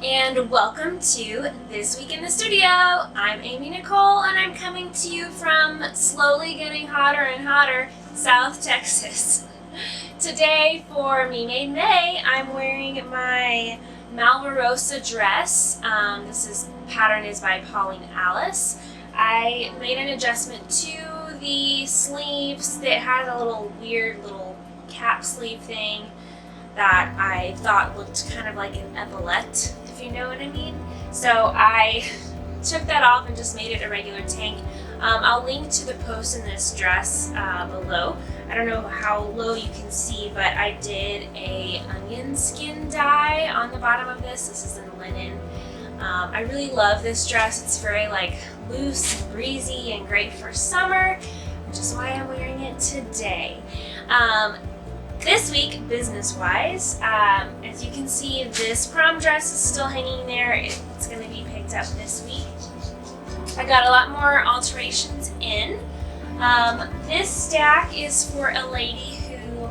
and welcome to This Week in the Studio. I'm Amy Nicole and I'm coming to you from slowly getting hotter and hotter, South Texas. Today for Me Made May, I'm wearing my Malvarosa dress. This pattern is by Pauline Alice. I made an adjustment to the sleeves that had a little weird little cap sleeve thing that I thought looked kind of like an epaulette, if you know what I mean. So I took that off and just made it a regular tank. I'll link to the post in this dress below. I don't know how low you can see, but I did a onion skin dye on the bottom of this. This is in linen. I really love this dress. It's very loose and breezy and great for summer, which is why I'm wearing it today. This week, business-wise, as you can see, this prom dress is still hanging there. It's going to be picked up this week. I got a lot more alterations in. This stack is for a lady who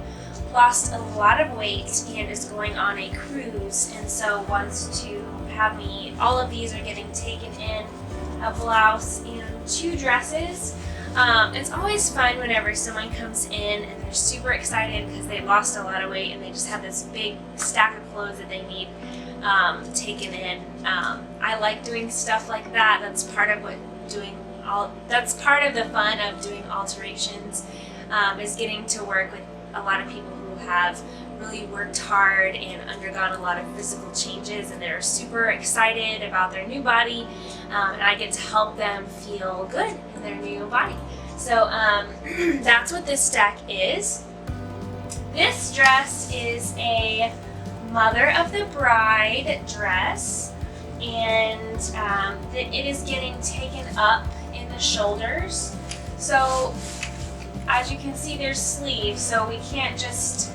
lost a lot of weight and is going on a cruise, and so wants to have me. All of these are getting taken in, a blouse and 2 dresses. It's always fun whenever someone comes in and they're super excited because they lost a lot of weight and they just have this big stack of clothes that they need taken in. I like doing stuff like that. That's part of that's part of the fun of doing alterations, is getting to work with a lot of people who have really worked hard and undergone a lot of physical changes, and they're super excited about their new body, and I get to help them feel good in their new body. So that's what this stack is. This dress is a Mother of the Bride dress, and it is getting taken up in the shoulders. So as you can see, there's sleeves, so we can't just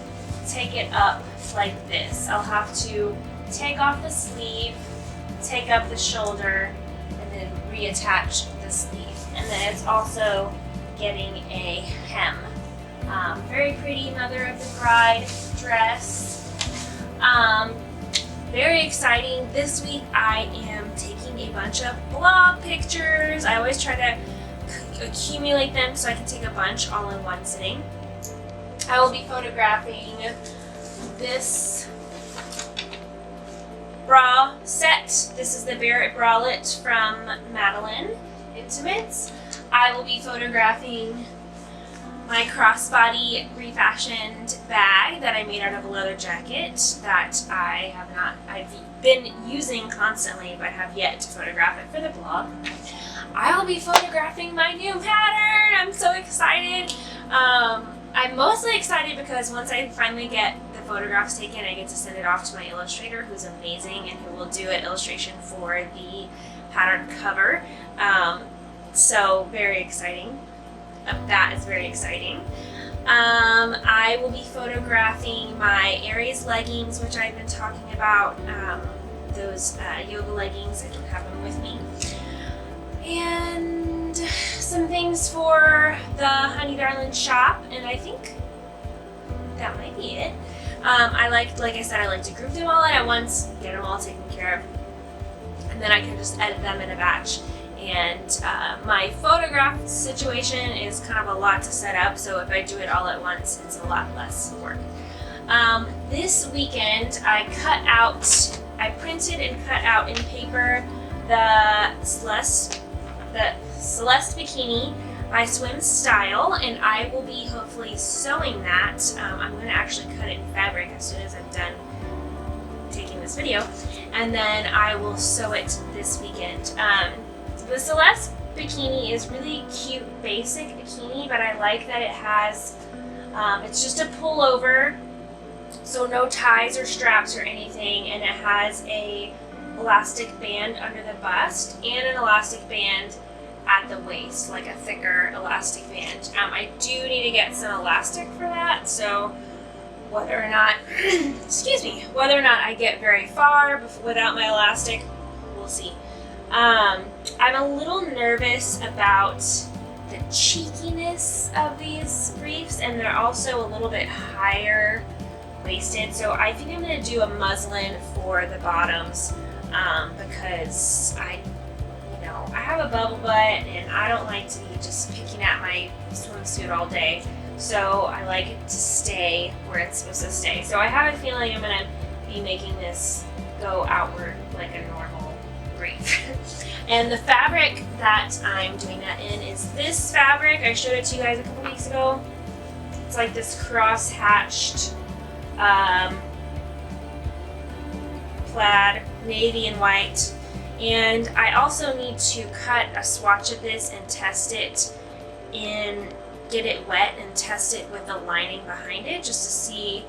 take it up like this. I'll have to take off the sleeve, take up the shoulder, and then reattach the sleeve. And then it's also getting a hem. Very pretty Mother of the Bride dress. Very exciting. This week I am taking a bunch of blog pictures. I always try to accumulate them so I can take a bunch all in one sitting. I will be photographing this bra set. This is the Barrett bralette from Madeline Intimates. I will be photographing my crossbody refashioned bag that I made out of a leather jacket that I've been using constantly but have yet to photograph it for the blog. I'll be photographing my new pattern. I'm so excited. I'm mostly excited because once I finally get the photographs taken, I get to send it off to my illustrator, who's amazing and who will do an illustration for the pattern cover. So very exciting. That is very exciting. I will be photographing my Aries leggings, which I've been talking about. Those yoga leggings, I don't have them with me. And some things for the Honey Darlin' shop, and I think that might be it. Like I said, I like to group them all in at once, get them all taken care of, and then I can just edit them in a batch. And my photograph situation is kind of a lot to set up, so if I do it all at once, it's a lot less work. This weekend, I printed and cut out in paper the Celeste bikini by Swim Style, and I will be hopefully sewing that. I'm going to actually cut it in fabric as soon as I'm done taking this video, and then I will sew it this weekend. The Celeste bikini is really cute, basic bikini, but I like that it has, it's just a pullover, so no ties or straps or anything, and it has a elastic band under the bust and an elastic band at the waist, like a thicker elastic band. I do need to get some elastic for that, so whether or not, whether or not I get very far without my elastic, we'll see. I'm a little nervous about the cheekiness of these briefs, and they're also a little bit higher waisted, so I think I'm going to do a muslin for the bottoms. because I have a bubble butt and I don't like to be just picking at my swimsuit all day. So I like it to stay where it's supposed to stay. So I have a feeling I'm gonna be making this go outward like a normal brief. And the fabric that I'm doing that in is this fabric. I showed it to you guys a couple weeks ago. It's like this cross-hatched plaid, navy and white. And I also need to cut a swatch of this and test it get it wet and test it with the lining behind it just to see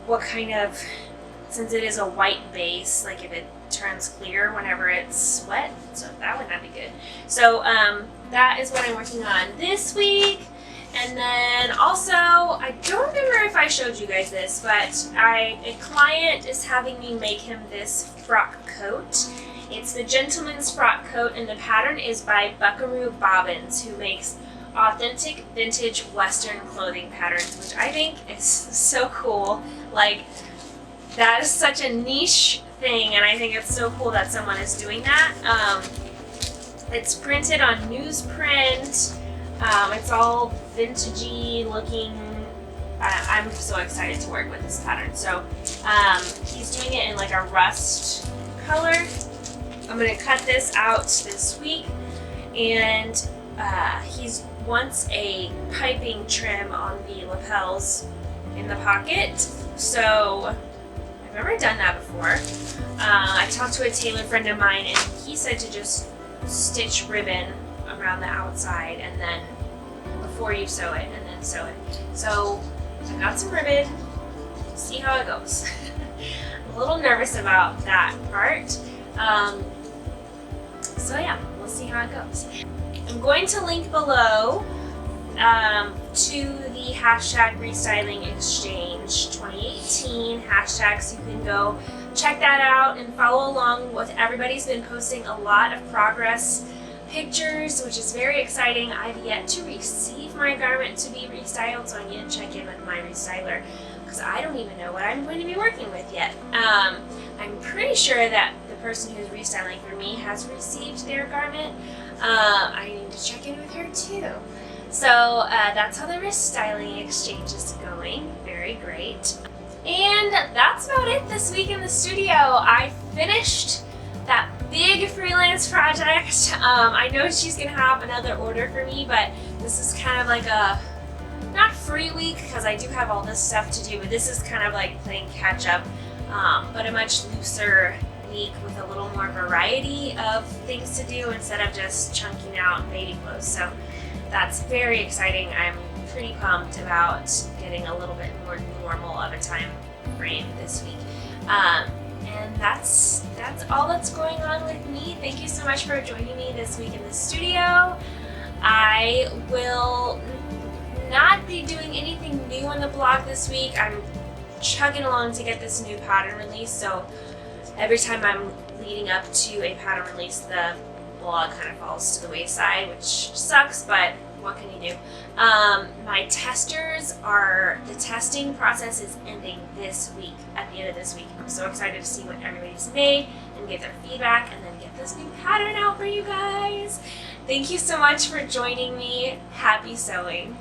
what kind of, since it is a white base, like if it turns clear whenever it's wet, so that would not be good. So that is what I'm working on this week. And then also, I don't remember if I showed you guys this, but a client is having me make him this frock coat. It's the Gentleman's Frock Coat, and the pattern is by Buckaroo Bobbins, who makes authentic vintage Western clothing patterns, which I think is so cool. Like, that is such a niche thing, and I think it's so cool that someone is doing that. It's printed on newsprint. It's all vintagey looking. I'm so excited to work with this pattern. So he's doing it in like a rust color. I'm going to cut this out this week, and he wants a piping trim on the lapels in the pocket. So I've never done that before. I talked to a tailor friend of mine, and he said to just stitch ribbon around the outside and then before you sew it, and then sew it. So I got some ribbon, see how it goes. I'm a little nervous about that part. So yeah, we'll see how it goes. I'm going to link below to the hashtag Restyling Exchange 2018 hashtag, so you can go check that out and follow along with everybody's been posting a lot of progress pictures, which is very exciting. I've yet to receive my garment to be restyled, so I need to check in with my restyler because I don't even know what I'm going to be working with yet. I'm pretty sure that the person who's restyling for me has received their garment. I need to check in with her too. So that's how the Restyling Exchange is going. Very great. And that's about it this week in the studio. I finished that big freelance project. I know she's gonna have another order for me, but this is kind of like a, not free week because I do have all this stuff to do, but this is kind of like playing catch up, but a much looser week with a little more variety of things to do instead of just chunking out baby clothes. So that's very exciting. I'm pretty pumped about getting a little bit more normal of a time frame this week. And that's all that's going on with me. Thank you so much for joining me this week in the studio. I will not be doing anything new on the blog this week. I'm chugging along to get this new pattern release, so every time I'm leading up to a pattern release, the blog kind of falls to the wayside, which sucks, but what can you do? The testing process is ending this week, at the end of this week. I'm so excited to see what everybody's made and get their feedback and then get this new pattern out for you guys. Thank you so much for joining me. Happy sewing.